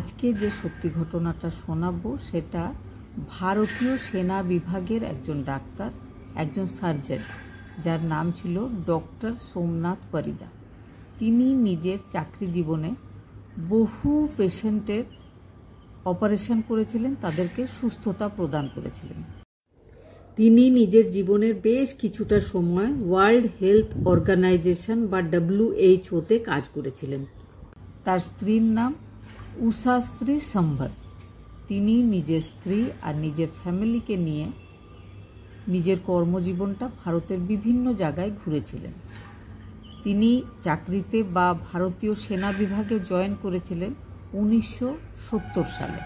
আজকে যে সত্যি ঘটনাটা শোনাবো সেটা ভারতীয় সেনা বিভাগের একজন ডাক্তার, একজন সার্জন, যার নাম ছিল ডক্টর সোমনাথ পরিদা। তিনি নিজের চাকরি জীবনে বহু পেশেন্টের অপারেশন করেছিলেন, তাদেরকে সুস্থতা প্রদান করেছিলেন। তিনি নিজের জীবনের বেশ কিছুটা সময় ওয়ার্ল্ড হেলথ অর্গানাইজেশন বা WHO-তে কাজ করেছিলেন। তার স্ত্রীর নাম উষাশ্রী সম্ভল। তিনি নিজের স্ত্রী আর নিজের ফ্যামিলিকে নিয়ে নিজের কর্মজীবনটা ভারতের বিভিন্ন জায়গায় ঘুরেছিলেন। তিনি চাকরিতে বা ভারতীয় সেনা বিভাগে জয়েন করেছিলেন 1970 সালে,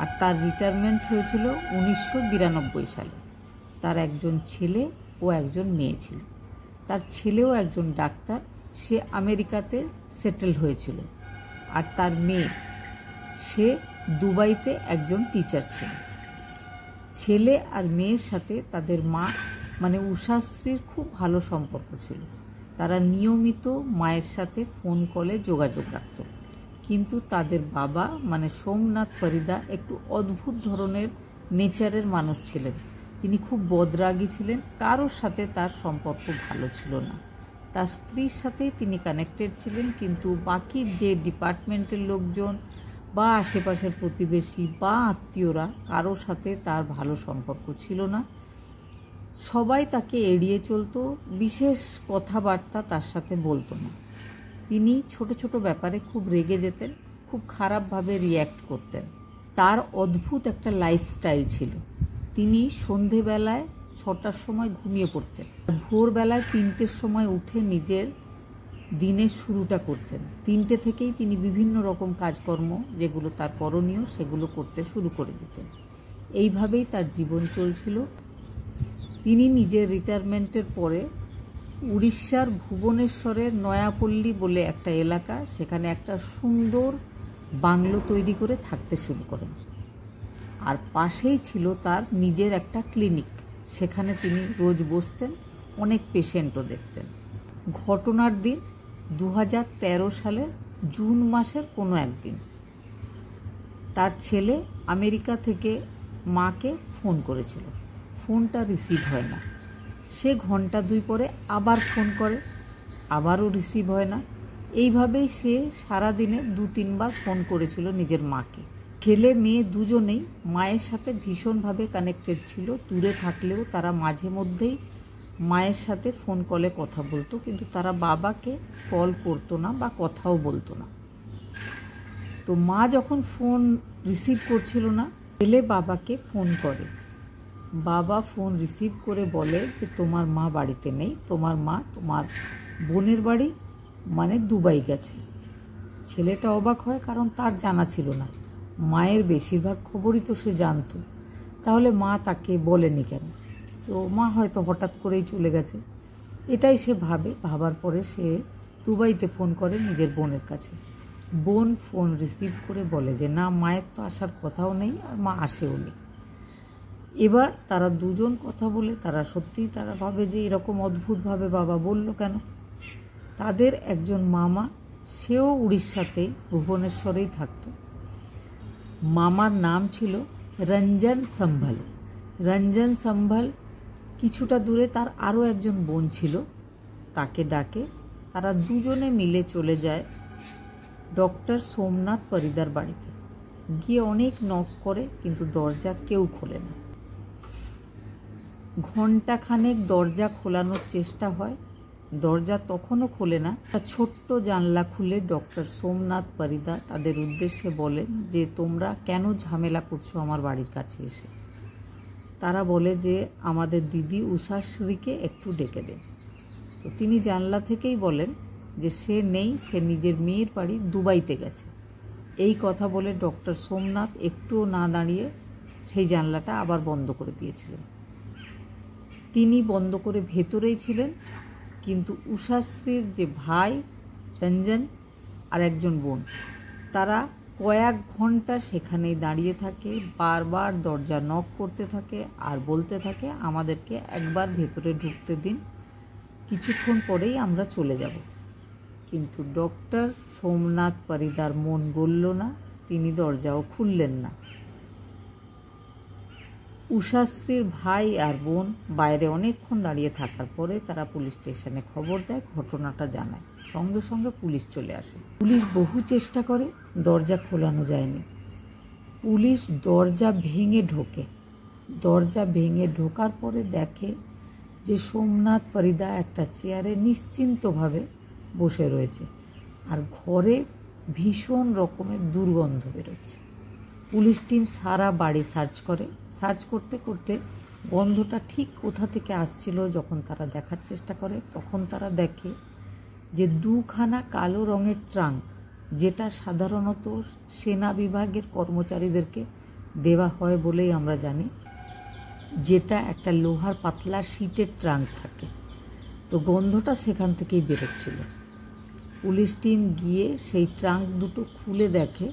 আর তার রিটায়ারমেন্ট হয়েছিল 1992 সালে। তার একজন ছেলে ও একজন মেয়ে ছিল। তার ছেলেও একজন ডাক্তার, সে আমেরিকাতে সেটেল হয়েছিল। আর তার মেয়ে, সে দুবাইতে একজন টিচার ছিল। ছেলে আর মেয়ের সাথে তাদের মা মানে উষাশ্রীর খুব ভালো সম্পর্ক ছিল। তারা নিয়মিত মায়ের সাথে ফোন কলে যোগাযোগ রাখত। কিন্তু তাদের বাবা মানে সোমনাথ পরিদা একটু অদ্ভুত ধরনের নেচারের মানুষ ছিলেন। তিনি খুব বদরাগী ছিলেন, কারোর সাথে তার সম্পর্ক ভালো ছিল না। তার স্ত্রীর সাথেই তিনি কানেক্টেড ছিলেন, কিন্তু বাকি যে ডিপার্টমেন্টের লোকজন বা আশেপাশের প্রতিবেশী বা আত্মীয়রা, কারোর সাথে তার ভালো সম্পর্ক ছিল না। সবাই তাকে এড়িয়ে চলতো, বিশেষ কথাবার্তা তার সাথে বলতো না। তিনি ছোট ছোট ব্যাপারে খুব রেগে যেতেন, খুব খারাপভাবে রিয়্যাক্ট করতেন। তার অদ্ভুত একটা লাইফস্টাইল ছিল। তিনি সন্ধেবেলায় 6টার সময় ঘুমিয়ে পড়তেন, ভোরবেলায় 3টের সময় উঠে নিজের দিনের শুরুটা করতেন। 3টে থেকেই তিনি বিভিন্ন রকম কাজকর্ম যেগুলো তার করণীয় সেগুলো করতে শুরু করে দিতেন। এইভাবেই তার জীবন চলছিল। তিনি নিজের রিটায়ারমেন্টের পরে উড়িষ্যার ভুবনেশ্বরের নয়াপল্লী বলে একটা এলাকা, সেখানে একটা সুন্দর বাংলো তৈরি করে থাকতে শুরু করেন। আর পাশেই ছিল তার নিজের একটা ক্লিনিক, সেখানে তিনি রোজ বসতেন, অনেক পেশেন্টও দেখতেন। ঘটনার দিন 2013 সালের জুন মাসের কোনো একদিন তার ছেলে আমেরিকা থেকে মাকে ফোন করেছিল। ফোনটা রিসিভ হয় না। সে ঘন্টা 2 পরে আবার ফোন করে, আবারও রিসিভ হয় না। এইভাবেই সে সারাদিনে 2-3 বার ফোন করেছিল নিজের মাকে। ছেলে মেয়ে দুজনেই মায়ের সাথে ভীষণভাবে কানেক্টেড ছিল। দূরে থাকলেও তারা মাঝে মধ্যেই মায়ের সাথে ফোন কলে কথা বলতো, কিন্তু তারা বাবাকে কল করতো না বা কথাও বলতো না। তো মা যখন ফোন রিসিভ করছিল না, ছেলে বাবাকে ফোন করে। বাবা ফোন রিসিভ করে বলে যে তোমার মা বাড়িতে নেই, তোমার মা তোমার বোনের বাড়ি মানে দুবাই গেছে। ছেলেটা অবাক হয়, কারণ তার জানা ছিল না। মায়ের বেশিরভাগ খবরই তো সে জানতো, তাহলে মা তাকে বলেনি কেন? তো মা হয়তো হঠাৎ করেই চলে গেছে, এটাই সে ভাবে। ভাবার পরে সে দুবাইতে ফোন করে নিজের বোনের কাছে। বোন ফোন রিসিভ করে বলে যে না, মায়ের তো আসার কথাও নেই, আর মা আসেও নি। এবার তারা দুজন কথা বলে তারা সত্যিই তারা ভাবে যে এরকম অদ্ভুতভাবে বাবা বলল কেন। তাদের একজন মামা, সেও উড়িষ্যাতেই ভুবনেশ্বরেই থাকত। মামার নাম ছিল রঞ্জন সম্ভল। রঞ্জন সম্ভল কিছুটা দূরে তার আরও একজন বোন ছিল, তাকে ডাকে। তারা দুজনে মিলে চলে যায় ডক্টর সোমনাথ পরিদার বাড়িতে। গিয়ে অনেক নক করে, কিন্তু দরজা কেউ খোলে না। ঘণ্টাখানেক দরজা খোলানোর চেষ্টা হয়, দরজা তখনও খোলে না। ছোট্ট জানলা খুলে ডক্টর সোমনাথ পরিদা তাদের উদ্দেশ্যে বলেন যে তোমরা কেন ঝামেলা করছো আমার বাড়ির কাছে এসে। তারা বলে যে আমাদের দিদি উষাশ্রীকে একটু ডেকে দেন। তো তিনি জানলা থেকেই বলেন যে সে নেই, সে নিজের মেয়ের বাড়ি দুবাইতে গেছে। এই কথা বলে ডক্টর সোমনাথ একটুও না দাঁড়িয়ে সেই জানলাটা আবার বন্ধ করে দিয়েছিলেন। তিনি বন্ধ করে ভেতরেই ছিলেন, কিন্তু উষাশ্রীর যে ভাই রঞ্জন আর একজন বোন, তারা কয়েক ঘন্টা সেখানেই দাঁড়িয়ে থাকে, বারবার দরজা নক করতে থাকে আর বলতে থাকে আমাদেরকে একবার ভেতরে ঢুকতে দিন, কিছুক্ষণ পরেই আমরা চলে যাব। কিন্তু ডক্টর সোমনাথ পরিদার মন গলল না। তিনি দরজাও খুললেন না। উষাশ্রীর ভাই আর বোন বাইরে অনেকক্ষণ দাঁড়িয়ে থাকার পরে তারা পুলিশ স্টেশনে খবর দেয়, ঘটনাটা জানায়। সঙ্গে সঙ্গে পুলিশ চলে আসে। পুলিশ বহু চেষ্টা করে, দরজা খোলানো যায়নি। পুলিশ দরজা ভেঙে ঢোকে। দরজা ভেঙে ঢোকার পরে দেখে যে সোমনাথ পরিদা একটা চেয়ারে নিশ্চিন্তভাবে বসে রয়েছে, আর ঘরে ভীষণ রকমের দুর্গন্ধ বেরোচ্ছে। পুলিশ টিম সারা বাড়ি সার্চ করতে করতে গন্ধটা ঠিক কোথা থেকে আসছিল যখন তারা দেখার চেষ্টা করে, তখন তারা দেখে যে দুখানা কালো রঙের ট্রাঙ্ক, যেটা সাধারণত সেনা বিভাগের কর্মচারীদেরকে দেওয়া হয় বলেই আমরা জানি, যেটা একটা লোহার পাতলা শীটের ট্রাঙ্ক থাকে। তো গন্ধটা সেখান থেকেই বেরোচ্ছিল। পুলিশ টিম গিয়ে সেই ট্রাঙ্ক দুটো খুলে দেখে,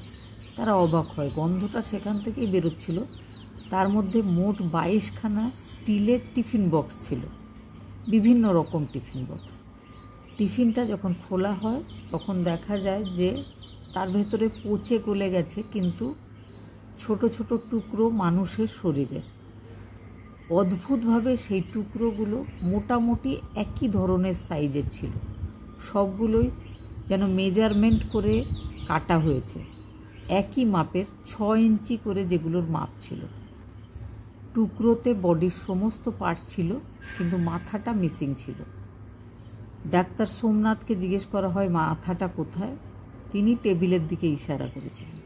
তারা অবাক হয়, গন্ধটা সেখান থেকেই বেরোচ্ছিল। তার মধ্যে মোট 22খানা স্টিলের টিফিন বক্স ছিল, বিভিন্ন রকম টিফিন বক্স। টিফিনটা যখন খোলা হয় তখন দেখা যায় যে তার ভেতরে পচে গলে গেছে, কিন্তু ছোট ছোট টুকরো মানুষের শরীরের। অদ্ভুতভাবে সেই টুকরোগুলো মোটামুটি একই ধরনের সাইজের ছিল, সবগুলোই যেন মেজারমেন্ট করে কাটা হয়েছে, একই মাপের 6 ইঞ্চি করে যেগুলোর মাপ ছিল। টুকরোতে বডির সমস্ত পার্ট ছিল, কিন্তু মাথাটা মিসিং ছিল। ডাক্তার সোমনাথকে জিজ্ঞেস করা হয় মাথাটা কোথায়। তিনি টেবিলের দিকে ইশারা করেছিলেন।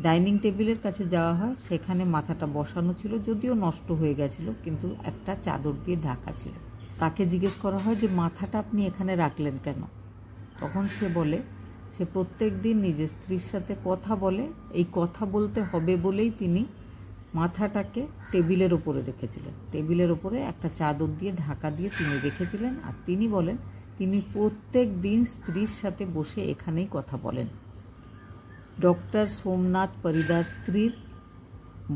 ডাইনিং টেবিলের কাছে যাওয়া হয়, সেখানে মাথাটা বসানো ছিল, যদিও নষ্ট হয়ে গেছিল, কিন্তু একটা চাদর দিয়ে ঢাকা ছিল। তাকে জিজ্ঞেস করা হয় যে মাথাটা আপনি এখানে রাখলেন কেন। তখন সে বলে সে প্রত্যেক দিন নিজের স্ত্রীর সাথে কথা বলে, এই কথা বলতে হবে বলেই তিনি মাথাটাকে টেবিলের ওপরে রেখেছিলেন। টেবিলের ওপরে একটা চাদর দিয়ে ঢাকা দিয়ে তিনি রেখেছিলেন, আর তিনি বলেন তিনি প্রত্যেক দিন স্ত্রীর সাথে বসে এখানেই কথা বলেন। ডক্টর সোমনাথ পরিদার স্ত্রীর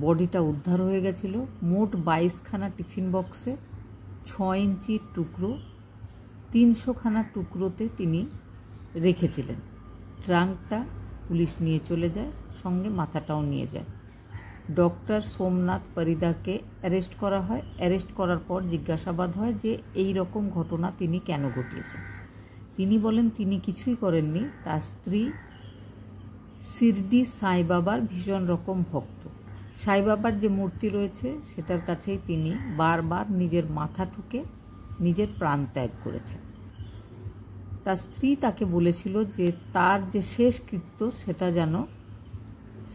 বডিটা উদ্ধার হয়ে গেছিল। মোট 22খানা টিফিন বক্সে 6 ইঞ্চির টুকরো 300খানা টুকরোতে তিনি রেখেছিলেন। ট্রাঙ্কটা পুলিশ নিয়ে চলে যায়, সঙ্গে মাথাটাও নিয়ে যায়। ডক্টর সোমনাথ পরিদাকে অ্যারেস্ট করা হয়। অ্যারেস্ট করার পর জিজ্ঞাসাবাদ হয় যে এই রকম ঘটনা তিনি কেন ঘটিয়েছেন। তিনি বলেন তিনি কিছুই করেননি, তার স্ত্রী শিরডি সাই বাবার ভীষণ রকম ভক্ত। সাই বাবার যে মূর্তি রয়েছে সেটার কাছেই তিনি বারবার নিজের মাথা ঠুকে নিজের প্রাণ ত্যাগ করেছেন। তার স্ত্রী তাকে বলেছিল যে তার যে শেষকৃত্য সেটা যেন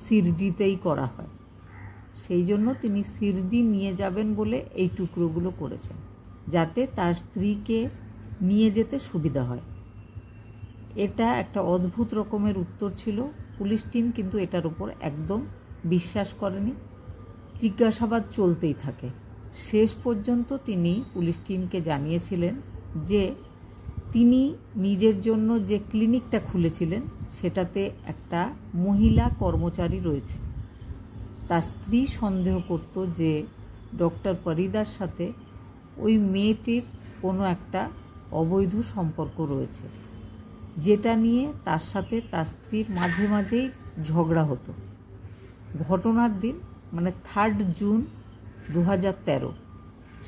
শিরডিতেই করা হয়, সেই জন্য তিনি শিরডি নিয়ে যাবেন বলে এই টুকরোগুলো করেছেন, যাতে তার স্ত্রীকে নিয়ে যেতে সুবিধা হয়। এটা একটা অদ্ভুত রকমের উত্তর ছিল। পুলিশ টিম কিন্তু এটার উপর একদম বিশ্বাস করেনি। জিজ্ঞাসাবাদ চলতেই থাকে। শেষ পর্যন্ত তিনি পুলিশ টিমকে জানিয়েছিলেন যে তিনি নিজের জন্য যে ক্লিনিকটা খুলেছিলেন সেটাতে একটা মহিলা কর্মচারী রয়েছে। তার স্ত্রী সন্দেহ করত যে ডক্টর পরিদার সাথে ওই মেয়েটির কোনো একটা অবৈধ সম্পর্ক রয়েছে, যেটা নিয়ে তার সাথে তার স্ত্রীর মাঝে মাঝেই ঝগড়া হতো। ঘটনার দিন মানে 3 জুন 2013,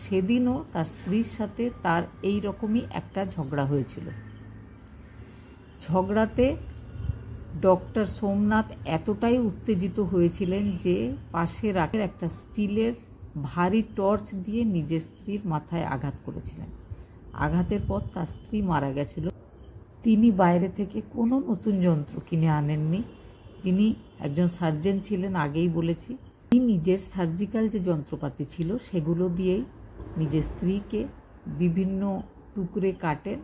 সেদিনও তার স্ত্রীর সাথে তার এই রকমই একটা ঝগড়া হয়েছিল। ঝগড়াতে ডক্টর সোমনাথ এতটাই উত্তেজিত হয়েছিলেন যে পাশে রাখা একটা স্টিলের ভারী টর্চ দিয়ে নিজের স্ত্রীর মাথায় আঘাত করেছিলেন। আঘাতের পর তার স্ত্রী মারা গেছিল। তিনি বাইরে থেকে কোনো নতুন যন্ত্র কিনে আনেননি। তিনি একজন সার্জন ছিলেন, আগেই বলেছি। তিনি নিজের সার্জিক্যাল যে যন্ত্রপাতি ছিল সেগুলো দিয়েই নিজের স্ত্রীকে বিভিন্ন টুকরে কাটেন।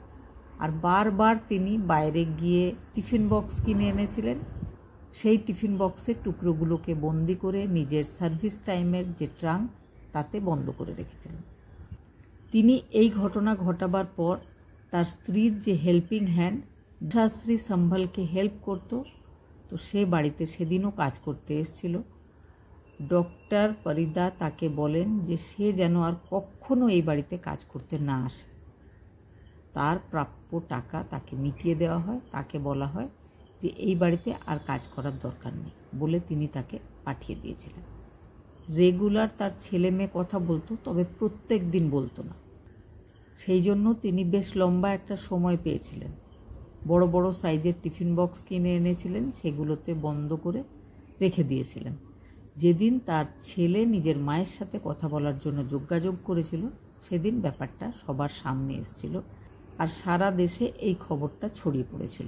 আর বারবার তিনি বাইরে গিয়ে টিফিন বক্স কিনে এনেছিলেন, সেই টিফিন বক্সের টুকরোগুলোকে বন্দি করে নিজের সার্ভিস টাইমের যে ট্রাঙ্ক তাতে বন্ধ করে রেখেছিলেন। তিনি এই ঘটনা ঘটাবার পর তার স্ত্রীর যে হেল্পিং হ্যান্ড উষাশ্রী সম্ভলকে হেল্প করত, তো সে বাড়িতে সেদিনও কাজ করতে এসেছিল। ডক্টর পরিদা তাকে বলেন যে সে যেন আর কখনো এই বাড়িতে কাজ করতে না আসে। তার প্রাপ্য টাকা তাকে মিটিয়ে দেওয়া হয়। তাকে বলা হয় যে এই বাড়িতে আর কাজ করার দরকার নেই বলে তিনি তাকে পাঠিয়ে দিয়েছিলেন। রেগুলার তার ছেলে মেয়ে কথা বলতো, তবে প্রত্যেক দিন বলতো না। সেই জন্য তিনি বেশ লম্বা একটা সময় পেয়েছিলেন। বড় বড় সাইজের টিফিন বক্স কিনে এনেছিলেন, সেগুলোতে বন্ধ করে রেখে দিয়েছিলেন। যেদিন তার ছেলে নিজের মায়ের সাথে কথা বলার জন্য যোগাযোগ করেছিল, সেদিন ব্যাপারটা সবার সামনে এসেছিল আর সারা দেশে এই খবরটা ছড়িয়ে পড়েছিল।